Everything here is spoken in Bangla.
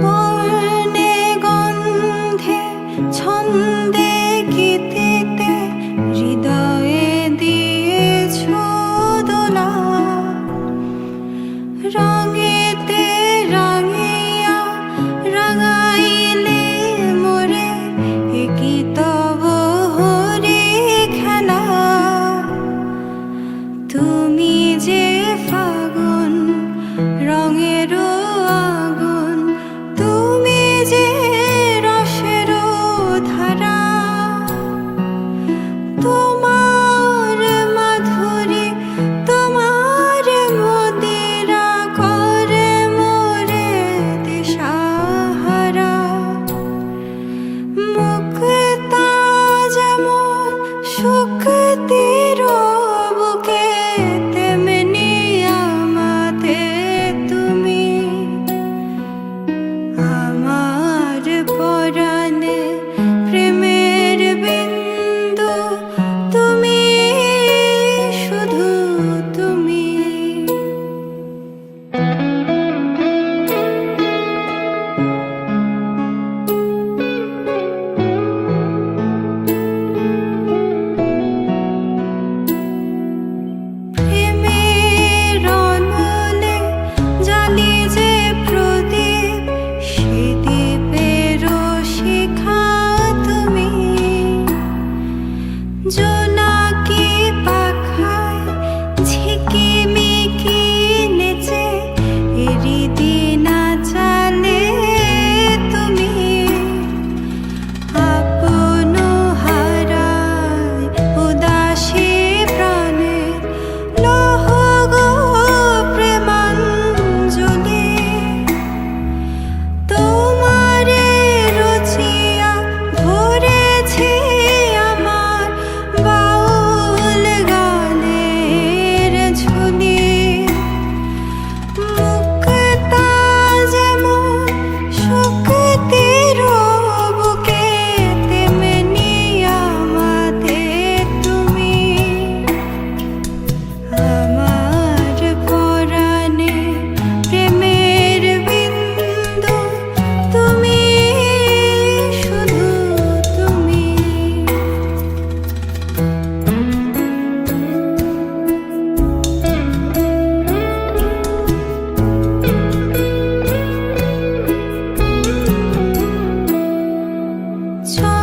বর্ণে গন্ধে ছন্দে গীতিতে হৃদয়ে দিয়েছ দোলা, রঙেতে রাঙিয়া রাঙাইলে মোরে একি তব হরি খেলা। তুমি যে ফাগুন রঙেরও আগুন, তুমি যে রসেরও ধারা, তোমার মাধুরী তোমার মদিরা করে মোরে দিশাহারা। মুক্তা যেমন শুকতির বুকে, তেমনি আমাতে তুমি। আমার পরাণে প্রেমের বিন্দু, তুমি শুধু তুমি। প্রেমের অনলে জ্বালি যে প্রদীপ, সে দ্বীপেরও শিখা তুমি। জোনাকি পাখায় ঝিকিমিকি নেচে এরি দিনা চালে তুমি। আপন হারায় উদাসী প্রাণের লহ গো প্রেমাঞ্জলি। তোমারে রচিয়া ধরেছি আমার বাউল গানের ঝুলি। মুক্তা যেমন শুকতির বুকে, তেমনি আমাতে তুমি। আমার পরাণে প্রেমের বিন্দু, তুমি শুধু তুমি। ছন্দে